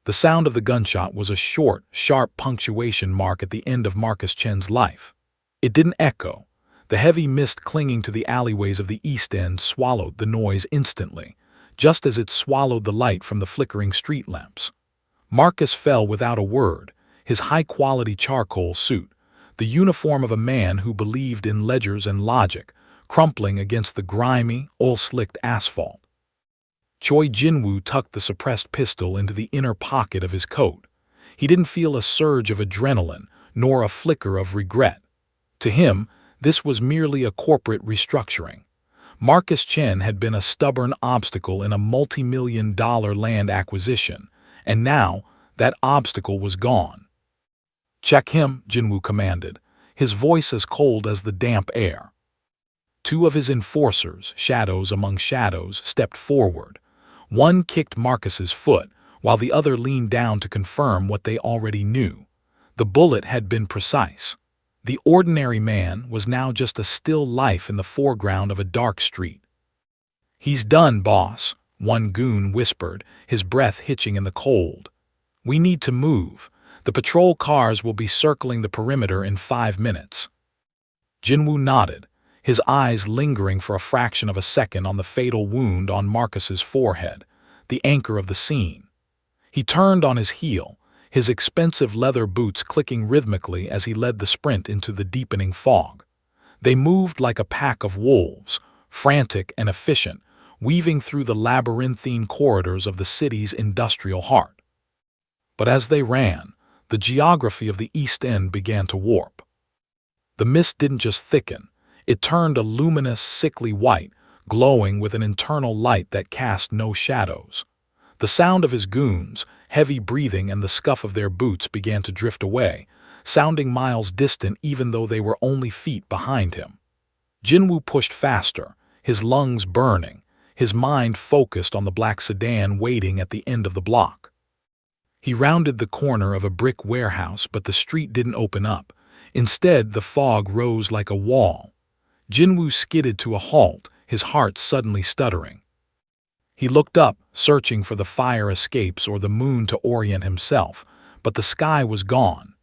The sound of the gunshot was a short, sharp punctuation mark at the end of Marcus Chen's life. It didn't echo. The heavy mist clinging to the alleyways of the East End swallowed the noise instantly, just as it swallowed the light from the flickering street lamps. Marcus fell without a word, his high-quality charcoal suit, the uniform of a man who believed in ledgers and logic, crumpling against the grimy, oil-slicked asphalt. Choi Jin-Woo tucked the suppressed pistol into the inner pocket of his coat. He didn't feel a surge of adrenaline, nor a flicker of regret. To him, this was merely a corporate restructuring. Marcus Chen had been a stubborn obstacle in a multi-million-dollar land acquisition, and now that obstacle was gone. "Check him," Jin-Woo commanded, his voice as cold as the damp air. Two of his enforcers, shadows among shadows, stepped forward. One kicked Marcus's foot, while the other leaned down to confirm what they already knew. The bullet had been precise. The ordinary man was now just a still life in the foreground of a dark street. "He's done, boss," one goon whispered, his breath hitching in the cold. "We need to move. The patrol cars will be circling the perimeter in 5 minutes." Jin-Woo nodded, his eyes lingering for a fraction of a second on the fatal wound on Marcus's forehead, the anchor of the scene. He turned on his heel, his expensive leather boots clicking rhythmically as he led the sprint into the deepening fog. They moved like a pack of wolves, frantic and efficient, weaving through the labyrinthine corridors of the city's industrial heart. But as they ran, the geography of the East End began to warp. The mist didn't just thicken, it turned a luminous, sickly white, glowing with an internal light that cast no shadows. The sound of his goons, heavy breathing and the scuff of their boots began to drift away, sounding miles distant even though they were only feet behind him. Jin-Woo pushed faster, his lungs burning, his mind focused on the black sedan waiting at the end of the block. He rounded the corner of a brick warehouse, but the street didn't open up. Instead, the fog rose like a wall. Jin-Woo skidded to a halt, his heart suddenly stuttering. He looked up, searching for the fire escapes or the moon to orient himself, but the sky was gone.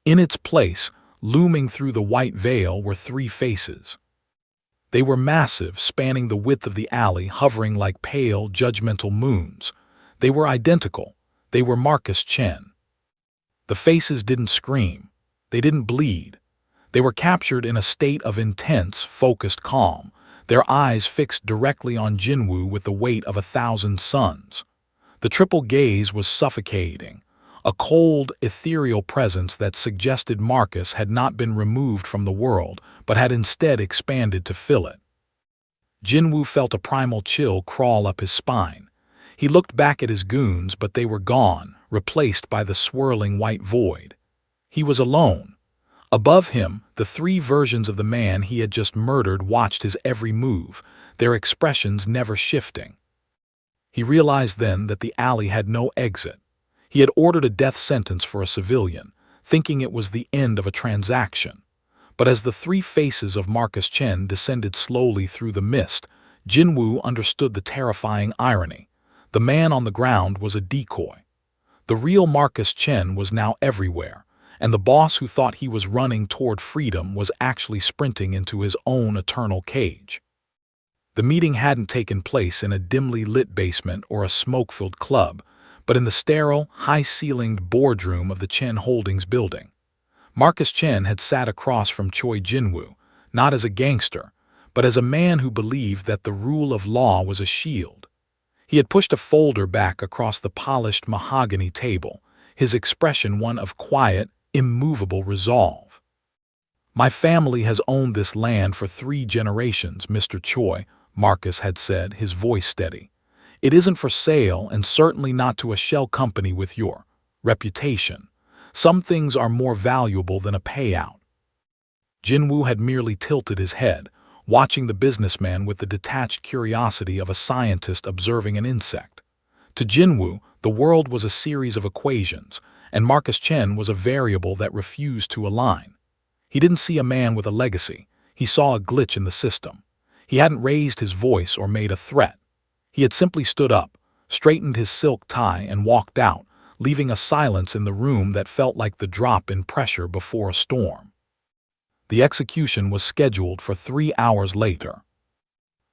In its place, looming through the white veil, were 3 faces. They were massive, spanning the width of the alley, hovering like pale, judgmental moons. They were identical. They were Marcus Chen. The faces didn't scream. They didn't bleed. They were captured in a state of intense, focused calm, their eyes fixed directly on Jin-Woo with the weight of 1,000 suns. The triple gaze was suffocating, a cold, ethereal presence that suggested Marcus had not been removed from the world, but had instead expanded to fill it. Jin-Woo felt a primal chill crawl up his spine. He looked back at his goons, but they were gone, replaced by the swirling white void. He was alone. Above him, the 3 versions of the man he had just murdered watched his every move, their expressions never shifting. He realized then that the alley had no exit. He had ordered a death sentence for a civilian, thinking it was the end of a transaction. But as the 3 faces of Marcus Chen descended slowly through the mist, Jin-Woo understood the terrifying irony. The man on the ground was a decoy. The real Marcus Chen was now everywhere, and the boss who thought he was running toward freedom was actually sprinting into his own eternal cage. The meeting hadn't taken place in a dimly lit basement or a smoke-filled club, but in the sterile, high-ceilinged boardroom of the Chen Holdings building. Marcus Chen had sat across from Choi Jin-Woo, not as a gangster, but as a man who believed that the rule of law was a shield. He had pushed a folder back across the polished mahogany table, his expression one of quiet, immovable resolve. "My family has owned this land for 3 generations, Mr. Choi," Marcus had said, his voice steady. "It isn't for sale, and certainly not to a shell company with your reputation. Some things are more valuable than a payout." Jin-Woo had merely tilted his head, watching the businessman with the detached curiosity of a scientist observing an insect. To Jin-Woo, the world was a series of equations, and Marcus Chen was a variable that refused to align. He didn't see a man with a legacy. He saw a glitch in the system. He hadn't raised his voice or made a threat. He had simply stood up, straightened his silk tie, and walked out, leaving a silence in the room that felt like the drop in pressure before a storm. The execution was scheduled for 3 hours later.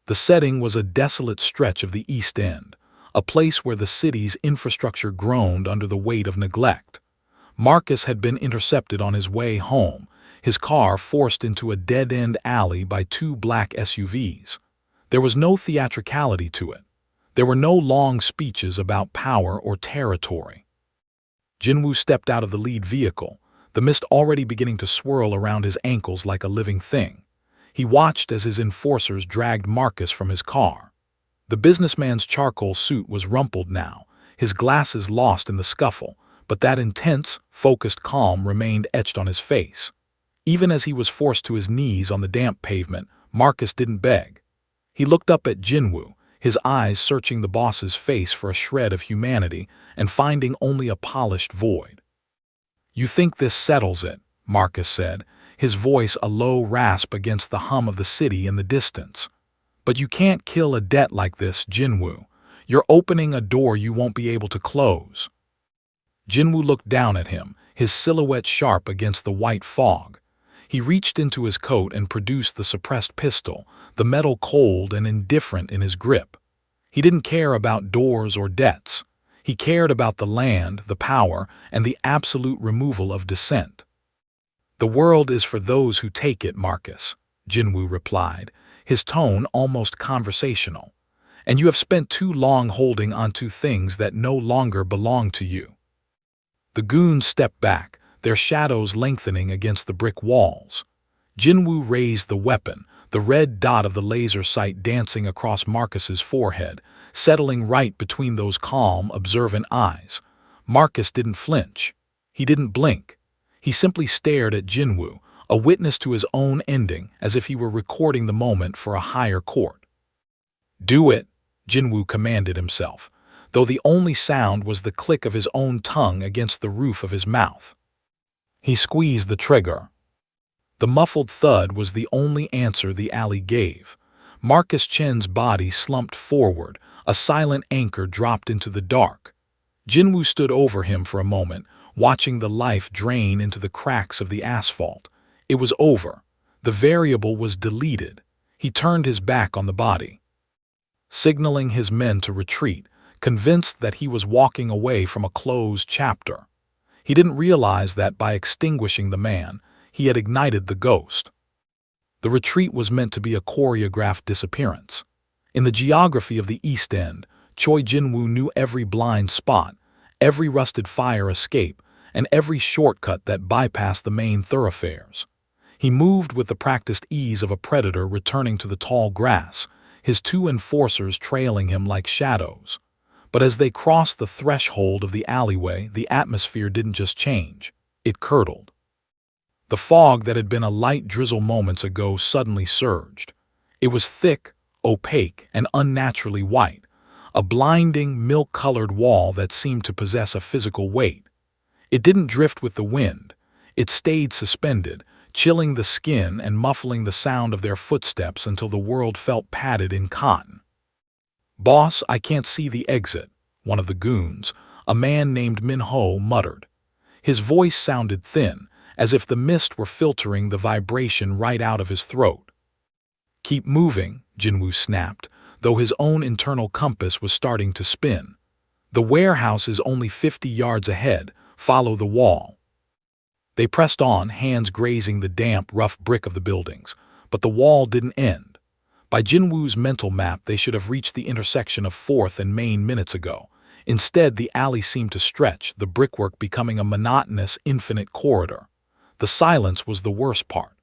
The setting was a desolate stretch of the East End, a place where the city's infrastructure groaned under the weight of neglect. Marcus had been intercepted on his way home, his car forced into a dead-end alley by 2 black SUVs. There was no theatricality to it. There were no long speeches about power or territory. Jin-Woo stepped out of the lead vehicle, the mist already beginning to swirl around his ankles like a living thing. He watched as his enforcers dragged Marcus from his car. The businessman's charcoal suit was rumpled now, his glasses lost in the scuffle, but that intense, focused calm remained etched on his face. Even as he was forced to his knees on the damp pavement, Marcus didn't beg. He looked up at Jin-Woo, his eyes searching the boss's face for a shred of humanity and finding only a polished void. "You think this settles it," Marcus said, his voice a low rasp against the hum of the city in the distance. "But you can't kill a debt like this, Jin-Woo. You're opening a door you won't be able to close." Jin-Woo looked down at him, his silhouette sharp against the white fog. He reached into his coat and produced the suppressed pistol, the metal cold and indifferent in his grip. He didn't care about doors or debts. He cared about the land, the power, and the absolute removal of dissent. "The world is for those who take it, Marcus," Jin-Woo replied, his tone almost conversational. "And you have spent too long holding onto things that no longer belong to you." The goons stepped back, their shadows lengthening against the brick walls. Jin-Woo raised the weapon, the red dot of the laser sight dancing across Marcus's forehead, settling right between those calm, observant eyes. Marcus didn't flinch. He didn't blink. He simply stared at Jin-Woo, a witness to his own ending, as if he were recording the moment for a higher court. "Do it," Jin-Woo commanded himself, though the only sound was the click of his own tongue against the roof of his mouth. He squeezed the trigger. The muffled thud was the only answer the alley gave. Marcus Chen's body slumped forward, a silent anchor dropped into the dark. Jin-Woo stood over him for a moment, watching the life drain into the cracks of the asphalt. It was over. The variable was deleted. He turned his back on the body, signaling his men to retreat, convinced that he was walking away from a closed chapter. He didn't realize that by extinguishing the man, he had ignited the ghost. The retreat was meant to be a choreographed disappearance. In the geography of the East End, Choi Jin-Woo knew every blind spot, every rusted fire escape, and every shortcut that bypassed the main thoroughfares. He moved with the practiced ease of a predator returning to the tall grass, his 2 enforcers trailing him like shadows. But as they crossed the threshold of the alleyway, the atmosphere didn't just change, it curdled. The fog that had been a light drizzle moments ago suddenly surged. It was thick, opaque, and unnaturally white, a blinding, milk-colored wall that seemed to possess a physical weight. It didn't drift with the wind. It stayed suspended, chilling the skin and muffling the sound of their footsteps until the world felt padded in cotton. "Boss, I can't see the exit," one of the goons, a man named Min-Ho, muttered. His voice sounded thin, as if the mist were filtering the vibration right out of his throat. "Keep moving," Jin-Woo snapped, though his own internal compass was starting to spin. "The warehouse is only 50 yards ahead. Follow the wall." They pressed on, hands grazing the damp, rough brick of the buildings, but the wall didn't end. By Jin-Woo's mental map, they should have reached the intersection of 4th and Main minutes ago. Instead, the alley seemed to stretch, the brickwork becoming a monotonous, infinite corridor. The silence was the worst part.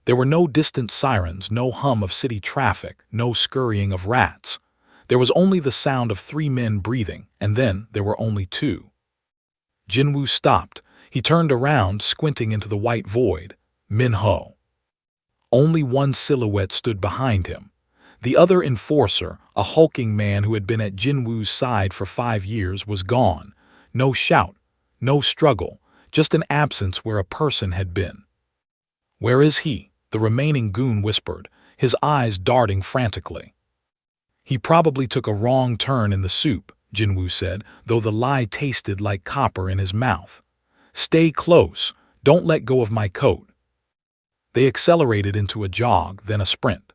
There were no distant sirens, no hum of city traffic, no scurrying of rats. There was only the sound of 3 men breathing, and then there were only 2. Jin-Woo stopped. He turned around, squinting into the white void. Min-Ho. Only one silhouette stood behind him. The other enforcer, a hulking man who had been at Jin-Woo's side for 5 years, was gone. No shout, no struggle, just an absence where a person had been. "Where is he?" the remaining goon whispered, his eyes darting frantically. "He probably took a wrong turn in the soup," Jin-Woo said, though the lie tasted like copper in his mouth. "Stay close. Don't let go of my coat." They accelerated into a jog, then a sprint.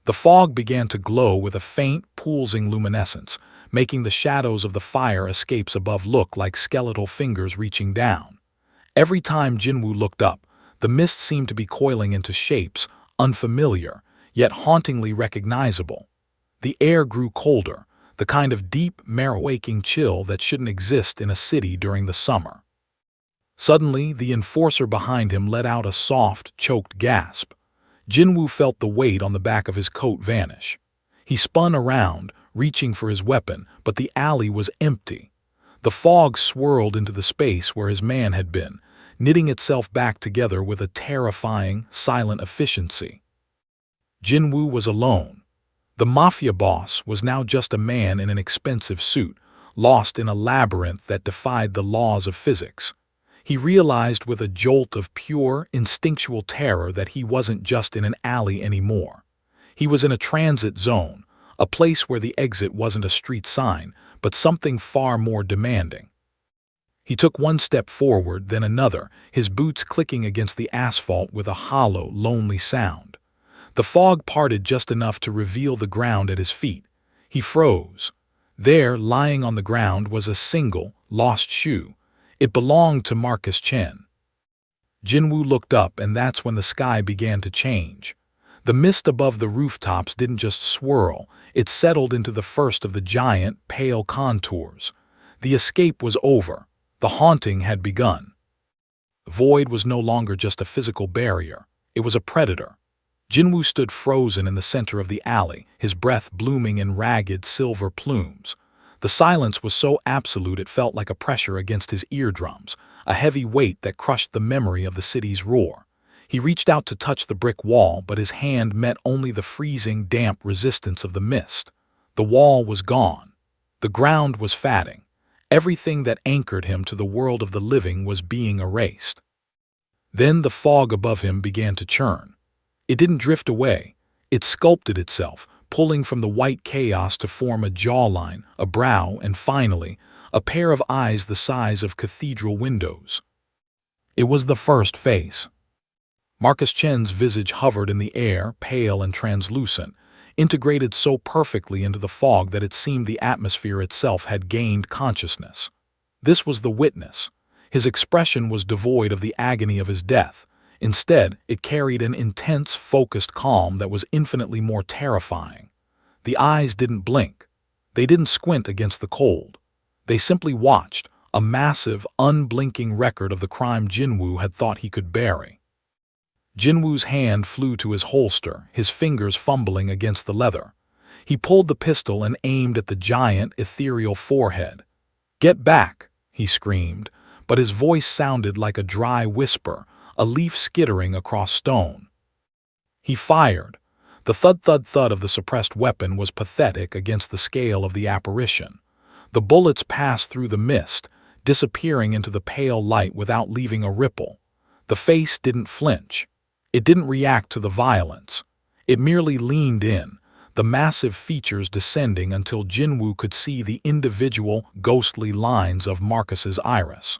The fog began to glow with a faint, pulsing luminescence, making the shadows of the fire escapes above look like skeletal fingers reaching down. Every time Jin-Woo looked up, the mist seemed to be coiling into shapes, unfamiliar, yet hauntingly recognizable. The air grew colder, the kind of deep, marrow-aching chill that shouldn't exist in a city during the summer. Suddenly, the enforcer behind him let out a soft, choked gasp. Jin-Woo felt the weight on the back of his coat vanish. He spun around, reaching for his weapon, but the alley was empty. The fog swirled into the space where his man had been, knitting itself back together with a terrifying, silent efficiency. Jin-Woo was alone. The Mafia boss was now just a man in an expensive suit, lost in a labyrinth that defied the laws of physics. He realized with a jolt of pure, instinctual terror that he wasn't just in an alley anymore. He was in a transit zone, a place where the exit wasn't a street sign, but something far more demanding. He took one step forward, then another, his boots clicking against the asphalt with a hollow, lonely sound. The fog parted just enough to reveal the ground at his feet. He froze. There, lying on the ground, was a single, lost shoe. It belonged to Marcus Chen. Jin-Woo looked up, and that's when the sky began to change. The mist above the rooftops didn't just swirl, it settled into the first of the giant, pale contours. The escape was over. The haunting had begun. The void was no longer just a physical barrier. It was a predator. Jin-Woo stood frozen in the center of the alley, his breath blooming in ragged silver plumes. The silence was so absolute it felt like a pressure against his eardrums, a heavy weight that crushed the memory of the city's roar. He reached out to touch the brick wall, but his hand met only the freezing, damp resistance of the mist. The wall was gone. The ground was fatting. Everything that anchored him to the world of the living was being erased. Then the fog above him began to churn. It didn't drift away. It sculpted itself, pulling from the white chaos to form a jawline, a brow, and finally, a pair of eyes the size of cathedral windows. It was the first face. Marcus Chen's visage hovered in the air, pale and translucent, integrated so perfectly into the fog that it seemed the atmosphere itself had gained consciousness. This was the witness. His expression was devoid of the agony of his death. Instead, it carried an intense, focused calm that was infinitely more terrifying. The eyes didn't blink. They didn't squint against the cold. They simply watched, a massive, unblinking record of the crime Jin-Woo had thought he could bury. Jin-Woo's hand flew to his holster, his fingers fumbling against the leather. He pulled the pistol and aimed at the giant, ethereal forehead. "Get back!" he screamed, but his voice sounded like a dry whisper, a leaf skittering across stone. He fired. The thud-thud-thud of the suppressed weapon was pathetic against the scale of the apparition. The bullets passed through the mist, disappearing into the pale light without leaving a ripple. The face didn't flinch. It didn't react to the violence. It merely leaned in, the massive features descending until Jin-Woo could see the individual, ghostly lines of Marcus's iris.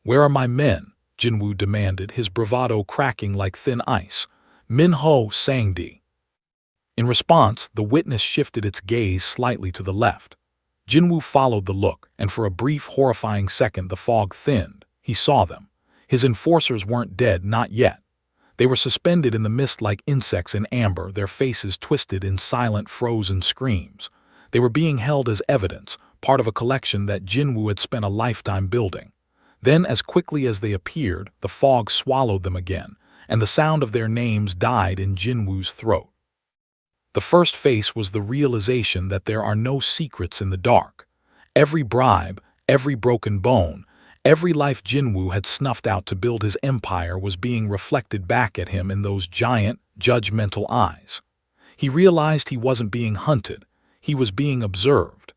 "Where are my men?" Jin-Woo demanded, his bravado cracking like thin ice. "Min-ho Sang-di." In response, the witness shifted its gaze slightly to the left. Jin-Woo followed the look, and for a brief, horrifying second the fog thinned. He saw them. His enforcers weren't dead, not yet. They were suspended in the mist like insects in amber, their faces twisted in silent, frozen screams. They were being held as evidence, part of a collection that Jin-Woo had spent a lifetime building. Then, as quickly as they appeared, the fog swallowed them again, and the sound of their names died in Jin-Woo's throat. The first face was the realization that there are no secrets in the dark. Every bribe, every broken bone, every life Jin-Woo had snuffed out to build his empire was being reflected back at him in those giant, judgmental eyes. He realized he wasn't being hunted. He was being observed.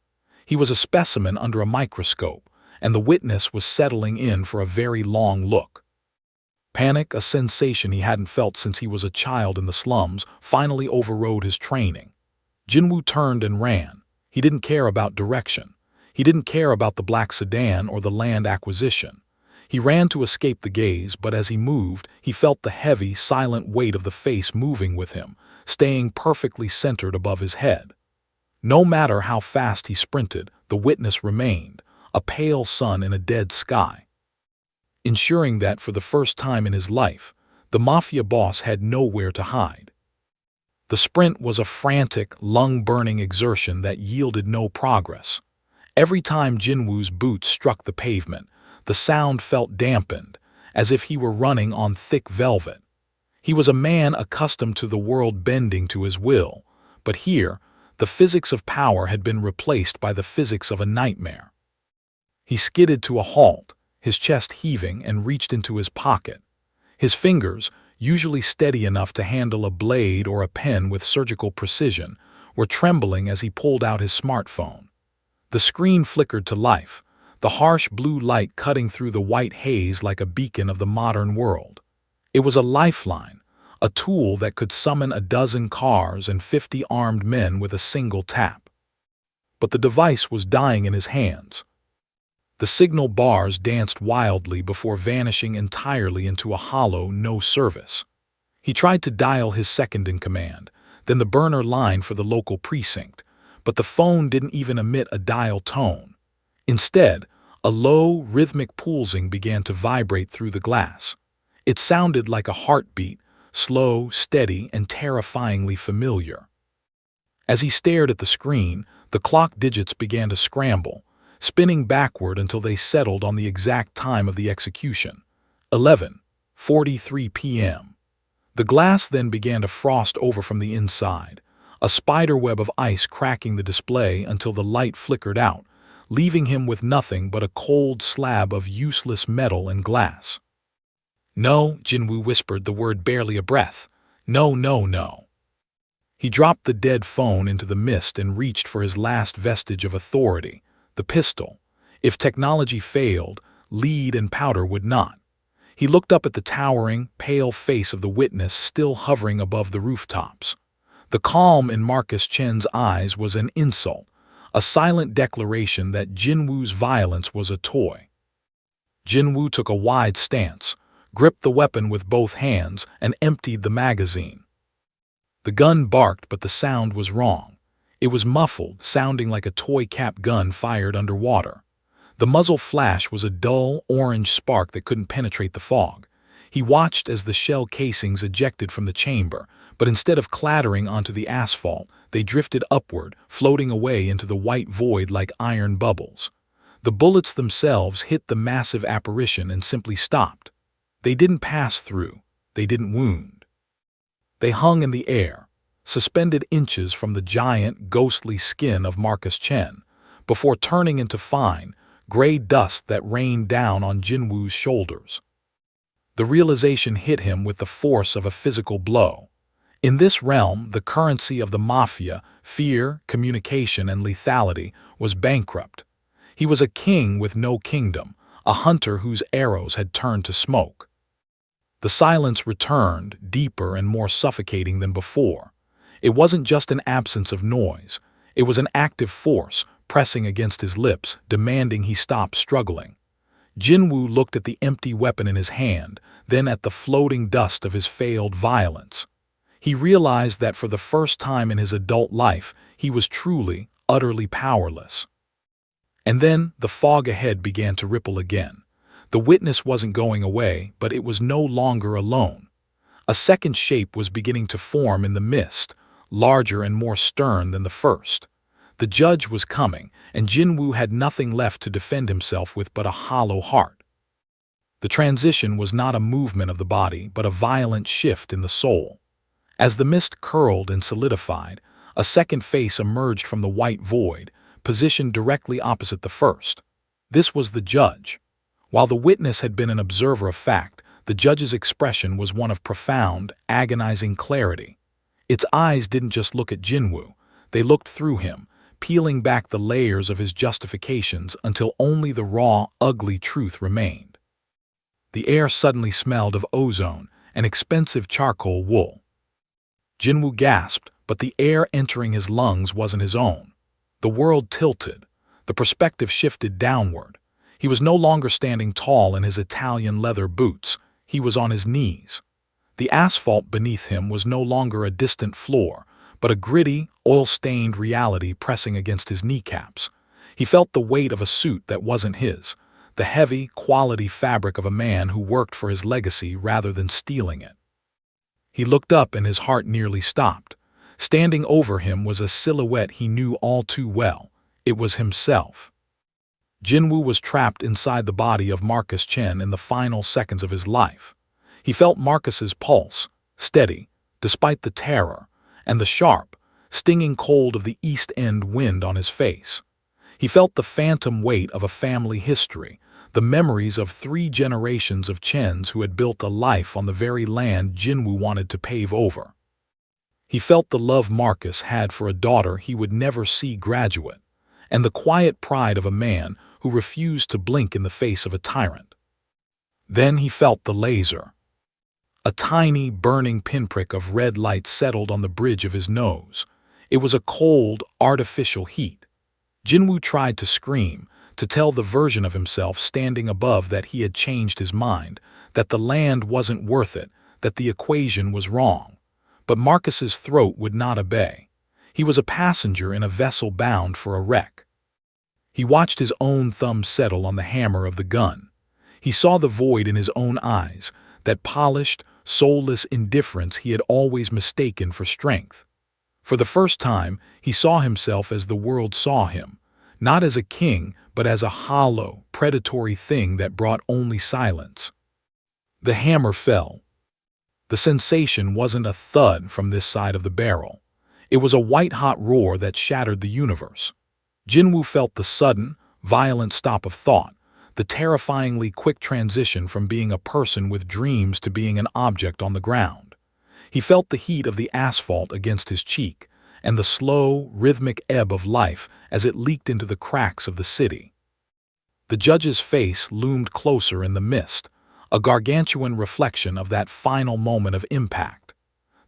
He was a specimen under a microscope, and the witness was settling in for a very long look. Panic, a sensation he hadn't felt since he was a child in the slums, finally overrode his training. Jin-Woo turned and ran. He didn't care about direction. He didn't care about the black sedan or the land acquisition. He ran to escape the gaze, but as he moved, he felt the heavy, silent weight of the face moving with him, staying perfectly centered above his head. No matter how fast he sprinted, the witness remained, a pale sun in a dead sky. Ensuring that, for the first time in his life, the Mafia boss had nowhere to hide. The sprint was a frantic, lung-burning exertion that yielded no progress. Every time Jin-Woo's boots struck the pavement, the sound felt dampened, as if he were running on thick velvet. He was a man accustomed to the world bending to his will, but here, the physics of power had been replaced by the physics of a nightmare. He skidded to a halt, his chest heaving, and reached into his pocket. His fingers, usually steady enough to handle a blade or a pen with surgical precision, were trembling as he pulled out his smartphone. The screen flickered to life, the harsh blue light cutting through the white haze like a beacon of the modern world. It was a lifeline, a tool that could summon a dozen cars and 50 armed men with a single tap. But the device was dying in his hands. The signal bars danced wildly before vanishing entirely into a hollow no service. He tried to dial his second-in-command, then the burner line for the local precinct, but the phone didn't even emit a dial tone. Instead, a low, rhythmic pulsing began to vibrate through the glass. It sounded like a heartbeat, slow, steady, and terrifyingly familiar. As he stared at the screen, the clock digits began to scramble, spinning backward until they settled on the exact time of the execution, 11:43 p.m. The glass then began to frost over from the inside, a spiderweb of ice cracking the display until the light flickered out, leaving him with nothing but a cold slab of useless metal and glass. "No," Jin-Woo whispered, the word barely a breath. "No, no, no." He dropped the dead phone into the mist and reached for his last vestige of authority, the pistol. If technology failed, lead and powder would not. He looked up at the towering, pale face of the witness still hovering above the rooftops. The calm in Marcus Chen's eyes was an insult, a silent declaration that Jin-Woo's violence was a toy. Jin-Woo took a wide stance, gripped the weapon with both hands, and emptied the magazine. The gun barked, but the sound was wrong. It was muffled, sounding like a toy-capped gun fired underwater. The muzzle flash was a dull, orange spark that couldn't penetrate the fog. He watched as the shell casings ejected from the chamber, but instead of clattering onto the asphalt, they drifted upward, floating away into the white void like iron bubbles. The bullets themselves hit the massive apparition and simply stopped. They didn't pass through. They didn't wound. They hung in the air, suspended inches from the giant, ghostly skin of Marcus Chen, before turning into fine, gray dust that rained down on Jin-Woo's shoulders. The realization hit him with the force of a physical blow. In this realm, the currency of the Mafia, fear, communication, and lethality, was bankrupt. He was a king with no kingdom, a hunter whose arrows had turned to smoke. The silence returned, deeper and more suffocating than before. It wasn't just an absence of noise. It was an active force, pressing against his lips, demanding he stop struggling. Jin-Woo looked at the empty weapon in his hand, then at the floating dust of his failed violence. He realized that for the first time in his adult life, he was truly, utterly powerless. And then the fog ahead began to ripple again. The witness wasn't going away, but it was no longer alone. A second shape was beginning to form in the mist, larger and more stern than the first. The judge was coming, and Jin-Woo had nothing left to defend himself with but a hollow heart. The transition was not a movement of the body, but a violent shift in the soul. As the mist curled and solidified, a second face emerged from the white void, positioned directly opposite the first. This was the judge. While the witness had been an observer of fact, the judge's expression was one of profound, agonizing clarity. Its eyes didn't just look at Jin-Woo, they looked through him, peeling back the layers of his justifications until only the raw, ugly truth remained. The air suddenly smelled of ozone and expensive charcoal wool. Jin-Woo gasped, but the air entering his lungs wasn't his own. The world tilted. The perspective shifted downward. He was no longer standing tall in his Italian leather boots. He was on his knees. The asphalt beneath him was no longer a distant floor, but a gritty, oil-stained reality pressing against his kneecaps. He felt the weight of a suit that wasn't his, the heavy, quality fabric of a man who worked for his legacy rather than stealing it. He looked up and his heart nearly stopped. Standing over him was a silhouette he knew all too well. It was himself. Jin-Woo was trapped inside the body of Marcus Chen in the final seconds of his life. He felt Marcus's pulse, steady, despite the terror, and the sharp, stinging cold of the East End wind on his face. He felt the phantom weight of a family history, the memories of 3 generations of Chens who had built a life on the very land Jin-Woo wanted to pave over. He felt the love Marcus had for a daughter he would never see graduate, and the quiet pride of a man who refused to blink in the face of a tyrant. Then he felt the laser. A tiny, burning pinprick of red light settled on the bridge of his nose. It was a cold, artificial heat. Jin-Woo tried to scream, to tell the version of himself standing above that he had changed his mind, that the land wasn't worth it, that the equation was wrong. But Marcus's throat would not obey. He was a passenger in a vessel bound for a wreck. He watched his own thumb settle on the hammer of the gun. He saw the void in his own eyes, that polished, soulless indifference he had always mistaken for strength. For the first time, he saw himself as the world saw him, not as a king, but as a hollow, predatory thing that brought only silence. The hammer fell. The sensation wasn't a thud from this side of the barrel. It was a white-hot roar that shattered the universe. Jin-Woo felt the sudden, violent stop of thought, the terrifyingly quick transition from being a person with dreams to being an object on the ground. He felt the heat of the asphalt against his cheek, and the slow, rhythmic ebb of life as it leaked into the cracks of the city. The judge's face loomed closer in the mist, a gargantuan reflection of that final moment of impact.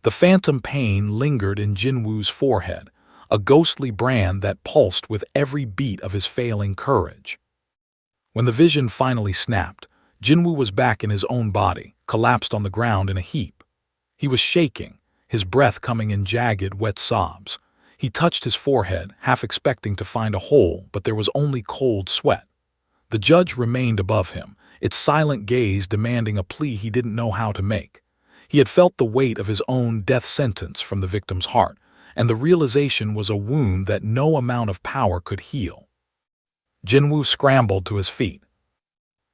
The phantom pain lingered in Jin-Woo's forehead, a ghostly brand that pulsed with every beat of his failing courage. When the vision finally snapped, Jin-Woo was back in his own body, collapsed on the ground in a heap. He was shaking, his breath coming in jagged, wet sobs. He touched his forehead, half expecting to find a hole, but there was only cold sweat. The judge remained above him, its silent gaze demanding a plea he didn't know how to make. He had felt the weight of his own death sentence from the victim's heart, and the realization was a wound that no amount of power could heal. Jin-Woo scrambled to his feet,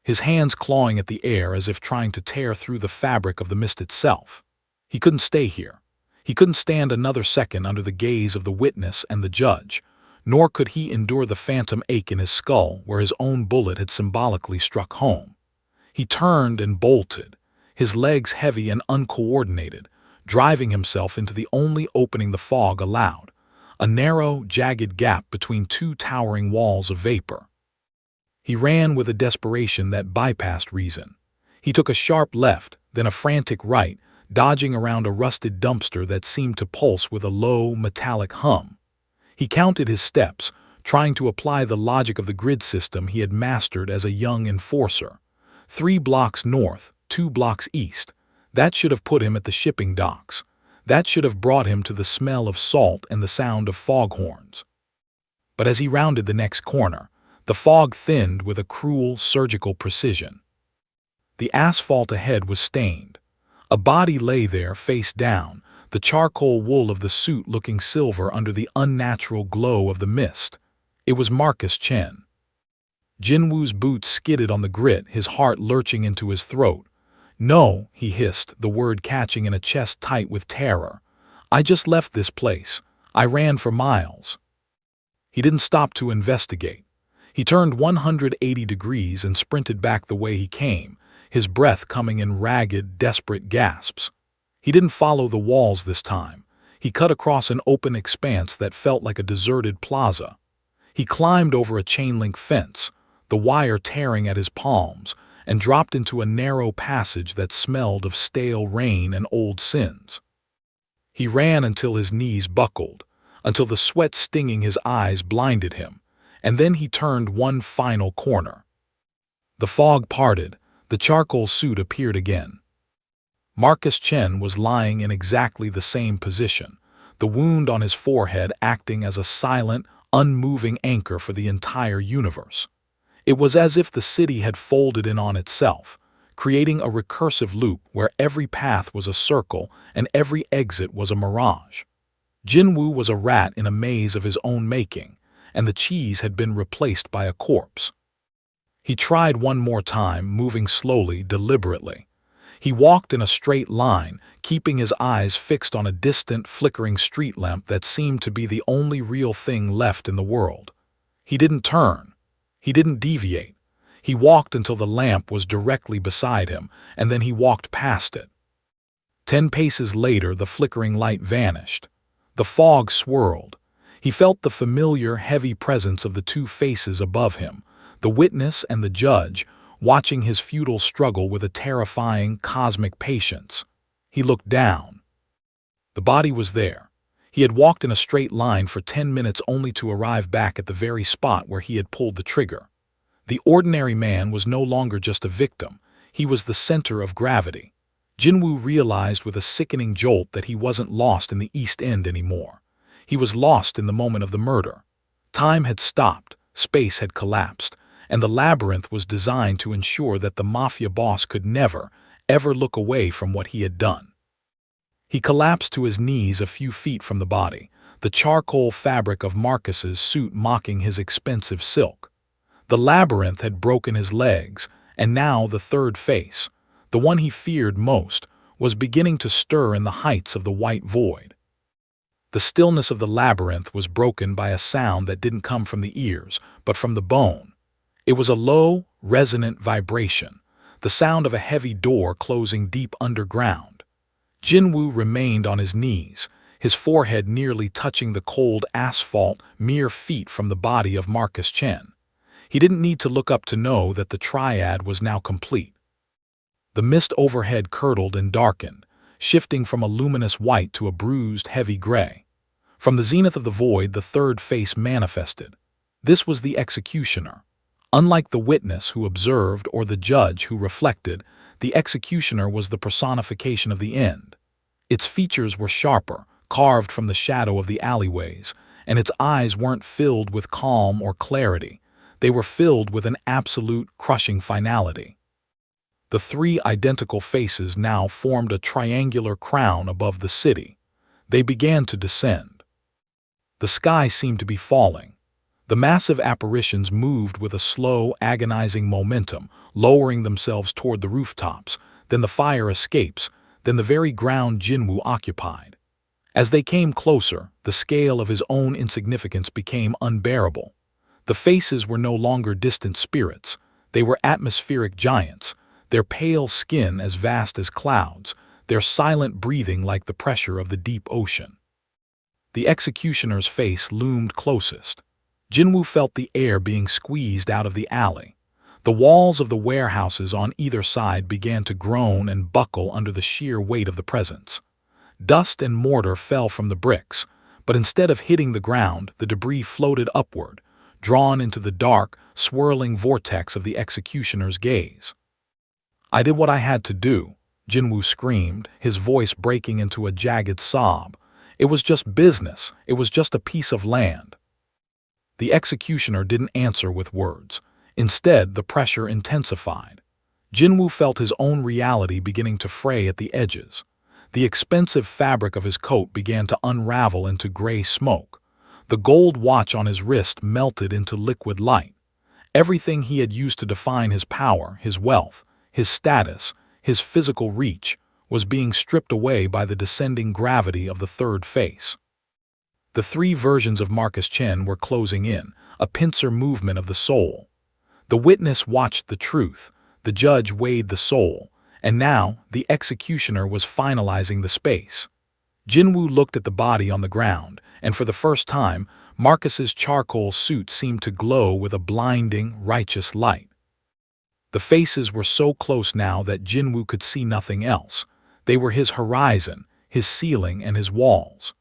his hands clawing at the air as if trying to tear through the fabric of the mist itself. He couldn't stay here. He couldn't stand another second under the gaze of the witness and the judge, nor could he endure the phantom ache in his skull where his own bullet had symbolically struck home. He turned and bolted, his legs heavy and uncoordinated, driving himself into the only opening the fog allowed, a narrow, jagged gap between 2 towering walls of vapor. He ran with a desperation that bypassed reason. He took a sharp left, then a frantic right, dodging around a rusted dumpster that seemed to pulse with a low, metallic hum. He counted his steps, trying to apply the logic of the grid system he had mastered as a young enforcer. 3 blocks north, 2 blocks east. That should have put him at the shipping docks. That should have brought him to the smell of salt and the sound of foghorns. But as he rounded the next corner, the fog thinned with a cruel, surgical precision. The asphalt ahead was stained. A body lay there, face down, the charcoal wool of the suit looking silver under the unnatural glow of the mist. It was Marcus Chen. Jin-Woo's boots skidded on the grit, his heart lurching into his throat. "No," he hissed, the word catching in a chest tight with terror. "I just left this place. I ran for miles." He didn't stop to investigate. He turned 180 degrees and sprinted back the way he came, his breath coming in ragged, desperate gasps. He didn't follow the walls this time. He cut across an open expanse that felt like a deserted plaza. He climbed over a chain-link fence, the wire tearing at his palms, and dropped into a narrow passage that smelled of stale rain and old sins. He ran until his knees buckled, until the sweat stinging his eyes blinded him, and then he turned one final corner. The fog parted, the charcoal suit appeared again. Marcus Chen was lying in exactly the same position, the wound on his forehead acting as a silent, unmoving anchor for the entire universe. It was as if the city had folded in on itself, creating a recursive loop where every path was a circle and every exit was a mirage. Jin-Woo was a rat in a maze of his own making, and the cheese had been replaced by a corpse. He tried one more time, moving slowly, deliberately. He walked in a straight line, keeping his eyes fixed on a distant, flickering street lamp that seemed to be the only real thing left in the world. He didn't turn. He didn't deviate. He walked until the lamp was directly beside him, and then he walked past it. 10 paces later, the flickering light vanished. The fog swirled. He felt the familiar, heavy presence of the two faces above him, the witness and the judge, watching his futile struggle with a terrifying, cosmic patience. He looked down. The body was there. He had walked in a straight line for 10 minutes only to arrive back at the very spot where he had pulled the trigger. The ordinary man was no longer just a victim. He was the center of gravity. Jin-Woo realized with a sickening jolt that he wasn't lost in the East End anymore. He was lost in the moment of the murder. Time had stopped, space had collapsed, and the labyrinth was designed to ensure that the Mafia boss could never, ever look away from what he had done. He collapsed to his knees a few feet from the body, the charcoal fabric of Marcus's suit mocking his expensive silk. The labyrinth had broken his legs, and now the third face, the one he feared most, was beginning to stir in the heights of the white void. The stillness of the labyrinth was broken by a sound that didn't come from the ears, but from the bone. It was a low, resonant vibration, the sound of a heavy door closing deep underground. Jin-Woo remained on his knees, his forehead nearly touching the cold asphalt mere feet from the body of Marcus Chen. He didn't need to look up to know that the triad was now complete. The mist overhead curdled and darkened, shifting from a luminous white to a bruised, heavy gray. From the zenith of the void, the third face manifested. This was the executioner. Unlike the witness who observed or the judge who reflected, the executioner was the personification of the end. Its features were sharper, carved from the shadow of the alleyways, and its eyes weren't filled with calm or clarity. They were filled with an absolute, crushing finality. The three identical faces now formed a triangular crown above the city. They began to descend. The sky seemed to be falling. The massive apparitions moved with a slow, agonizing momentum, lowering themselves toward the rooftops, then the fire escapes, then the very ground Jin-Woo occupied. As they came closer, the scale of his own insignificance became unbearable. The faces were no longer distant spirits. They were atmospheric giants, their pale skin as vast as clouds, their silent breathing like the pressure of the deep ocean. The executioner's face loomed closest. Jin-Woo felt the air being squeezed out of the alley. The walls of the warehouses on either side began to groan and buckle under the sheer weight of the presence. Dust and mortar fell from the bricks, but instead of hitting the ground, the debris floated upward, drawn into the dark, swirling vortex of the executioner's gaze. "I did what I had to do," Jin-Woo screamed, his voice breaking into a jagged sob. "It was just business. It was just a piece of land." The executioner didn't answer with words. Instead, the pressure intensified. Jin-Woo felt his own reality beginning to fray at the edges. The expensive fabric of his coat began to unravel into gray smoke. The gold watch on his wrist melted into liquid light. Everything he had used to define his power, his wealth, his status, his physical reach, was being stripped away by the descending gravity of the third face. The three versions of Marcus Chen were closing in, a pincer movement of the soul. The witness watched the truth, the judge weighed the soul, and now the executioner was finalizing the space. Jin-Woo looked at the body on the ground, and for the first time, Marcus's charcoal suit seemed to glow with a blinding, righteous light. The faces were so close now that Jin-Woo could see nothing else. They were his horizon, his ceiling, and his walls.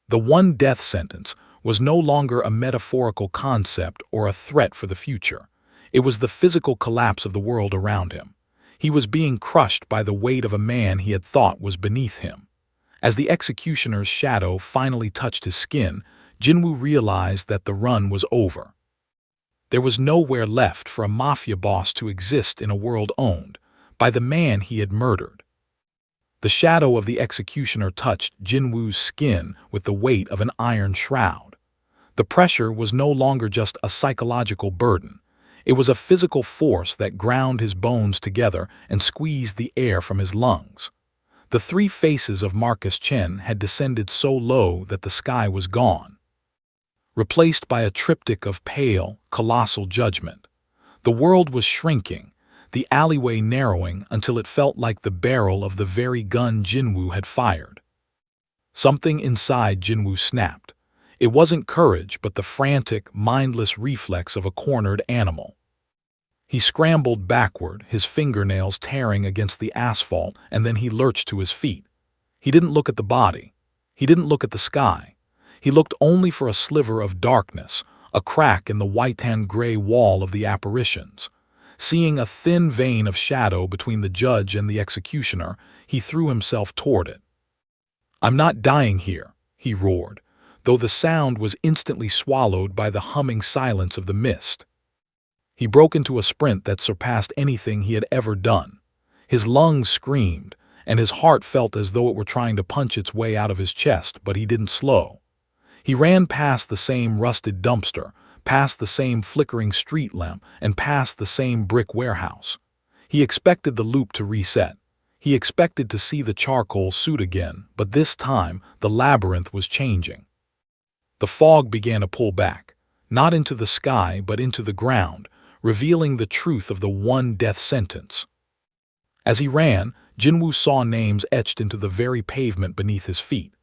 The one death sentence, was no longer a metaphorical concept or a threat for the future. It was the physical collapse of the world around him. He was being crushed by the weight of a man he had thought was beneath him. As the executioner's shadow finally touched his skin, Jin-Woo realized that the run was over. There was nowhere left for a mafia boss to exist in a world owned by the man he had murdered. The shadow of the executioner touched Jin-Woo's skin with the weight of an iron shroud. The pressure was no longer just a psychological burden. It was a physical force that ground his bones together and squeezed the air from his lungs. The three faces of Marcus Chen had descended so low that the sky was gone, replaced by a triptych of pale, colossal judgment. The world was shrinking, the alleyway narrowing until it felt like the barrel of the very gun Jin-Woo had fired. Something inside Jin-Woo snapped. It wasn't courage, but the frantic, mindless reflex of a cornered animal. He scrambled backward, his fingernails tearing against the asphalt, and then he lurched to his feet. He didn't look at the body. He didn't look at the sky. He looked only for a sliver of darkness, a crack in the white-and-gray wall of the apparitions. Seeing a thin vein of shadow between the judge and the executioner, he threw himself toward it. "I'm not dying here," he roared, though the sound was instantly swallowed by the humming silence of the mist. He broke into a sprint that surpassed anything he had ever done. His lungs screamed, and his heart felt as though it were trying to punch its way out of his chest, but he didn't slow. He ran past the same rusted dumpster, past the same flickering street lamp, and past the same brick warehouse. He expected the loop to reset. He expected to see the charcoal suit again, but this time the labyrinth was changing. The fog began to pull back, not into the sky but into the ground, revealing the truth of the one death sentence. As he ran, Jin-Woo saw names etched into the very pavement beneath his feet.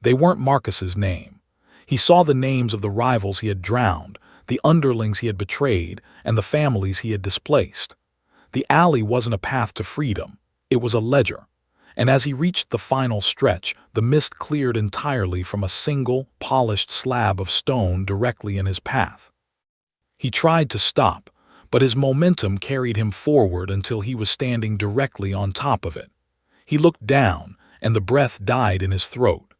They weren't Marcus's name. He saw the names of the rivals he had drowned, the underlings he had betrayed, and the families he had displaced. The alley wasn't a path to freedom. It was a ledger. And as he reached the final stretch, the mist cleared entirely from a single, polished slab of stone directly in his path. He tried to stop, but his momentum carried him forward until he was standing directly on top of it. He looked down, and the breath died in his throat.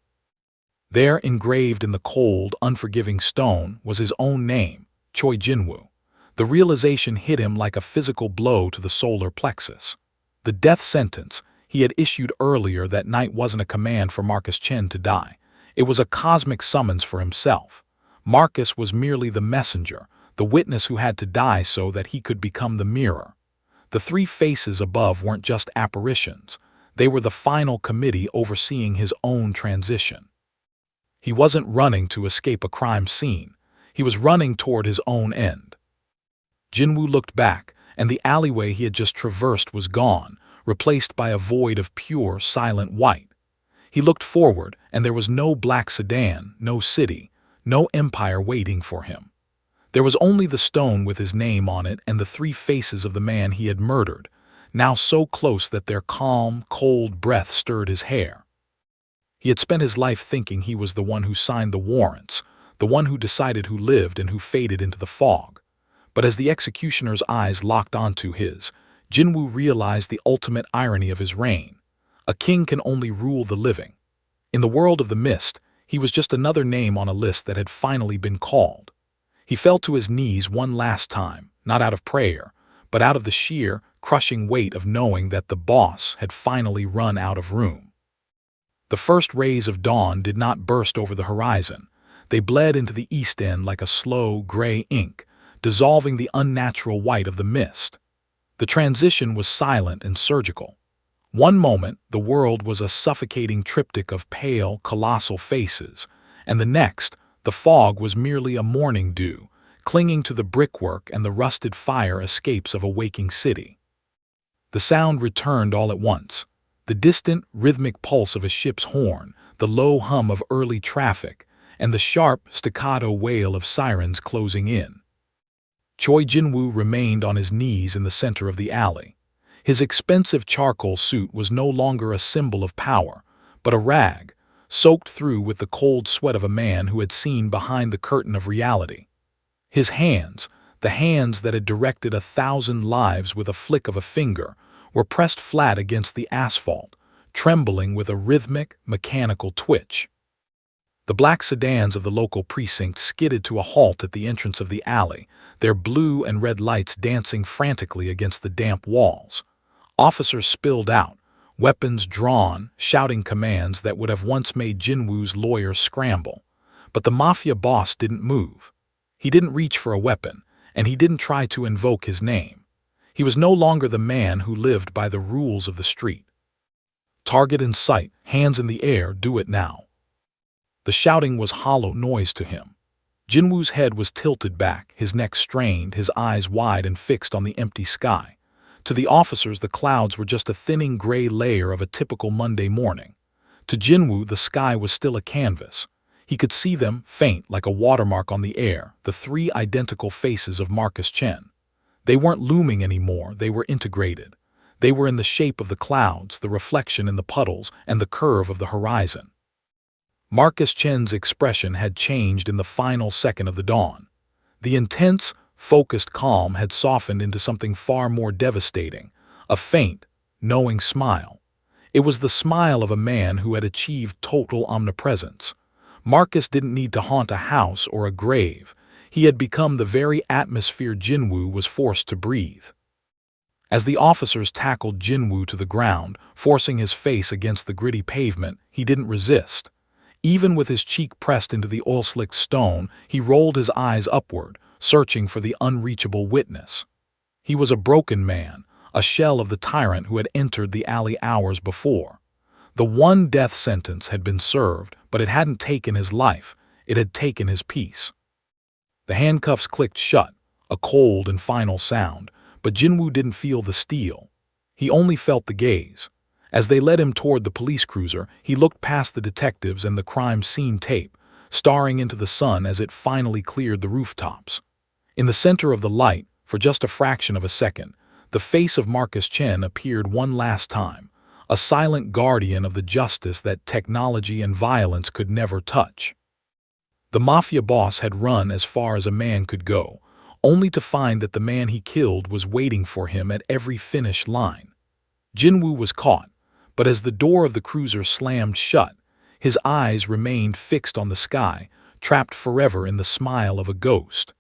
There, engraved in the cold, unforgiving stone, was his own name, Choi Jin-Woo. The realization hit him like a physical blow to the solar plexus. The death sentence he had issued earlier that night wasn't a command for Marcus Chen to die. It was a cosmic summons for himself. Marcus was merely the messenger, the witness who had to die so that he could become the mirror. The three faces above weren't just apparitions. They were the final committee overseeing his own transition. He wasn't running to escape a crime scene. He was running toward his own end. Jin-Woo looked back, and the alleyway he had just traversed was gone, replaced by a void of pure, silent white. He looked forward, and there was no black sedan, no city, no empire waiting for him. There was only the stone with his name on it and the three faces of the man he had murdered, now so close that their calm, cold breath stirred his hair. He had spent his life thinking he was the one who signed the warrants, the one who decided who lived and who faded into the fog. But as the executioner's eyes locked onto his, Jin-Woo realized the ultimate irony of his reign. A king can only rule the living. In the world of the mist, he was just another name on a list that had finally been called. He fell to his knees one last time, not out of prayer, but out of the sheer, crushing weight of knowing that the boss had finally run out of room. The first rays of dawn did not burst over the horizon. They bled into the east end like a slow, gray ink, dissolving the unnatural white of the mist. The transition was silent and surgical. One moment, the world was a suffocating triptych of pale, colossal faces, and the next, the fog was merely a morning dew, clinging to the brickwork and the rusted fire escapes of a waking city. The sound returned all at once. The distant, rhythmic pulse of a ship's horn, the low hum of early traffic, and the sharp, staccato wail of sirens closing in. Choi Jin-Woo remained on his knees in the center of the alley. His expensive charcoal suit was no longer a symbol of power, but a rag, soaked through with the cold sweat of a man who had seen behind the curtain of reality. His hands, the hands that had directed 1,000 lives with a flick of a finger, were pressed flat against the asphalt, trembling with a rhythmic, mechanical twitch. The black sedans of the local precinct skidded to a halt at the entrance of the alley, their blue and red lights dancing frantically against the damp walls. Officers spilled out, weapons drawn, shouting commands that would have once made Jin-Woo's lawyers scramble. But the Mafia boss didn't move. He didn't reach for a weapon, and he didn't try to invoke his name. He was no longer the man who lived by the rules of the street. Target in sight, hands in the air, do it now. The shouting was hollow noise to him. Jin-Woo's head was tilted back, his neck strained, his eyes wide and fixed on the empty sky. To the officers, the clouds were just a thinning gray layer of a typical Monday morning. To Jin-Woo, the sky was still a canvas. He could see them, faint like a watermark on the air, the three identical faces of Marcus Chen. They weren't looming anymore, they were integrated. They were in the shape of the clouds, the reflection in the puddles, and the curve of the horizon. Marcus Chen's expression had changed in the final second of the dawn. The intense, focused calm had softened into something far more devastating, a faint, knowing smile. It was the smile of a man who had achieved total omnipresence. Marcus didn't need to haunt a house or a grave. He had become the very atmosphere Jin-Woo was forced to breathe. As the officers tackled Jin-Woo to the ground, forcing his face against the gritty pavement, he didn't resist. Even with his cheek pressed into the oil-slicked stone, he rolled his eyes upward, searching for the unreachable witness. He was a broken man, a shell of the tyrant who had entered the alley hours before. The one death sentence had been served, but it hadn't taken his life, it had taken his peace. The handcuffs clicked shut, a cold and final sound, but Jin-Woo didn't feel the steel. He only felt the gaze. As they led him toward the police cruiser, he looked past the detectives and the crime scene tape, staring into the sun as it finally cleared the rooftops. In the center of the light, for just a fraction of a second, the face of Marcus Chen appeared one last time, a silent guardian of the justice that technology and violence could never touch. The Mafia boss had run as far as a man could go, only to find that the man he killed was waiting for him at every finish line. Jin-Woo was caught, but as the door of the cruiser slammed shut, his eyes remained fixed on the sky, trapped forever in the smile of a ghost.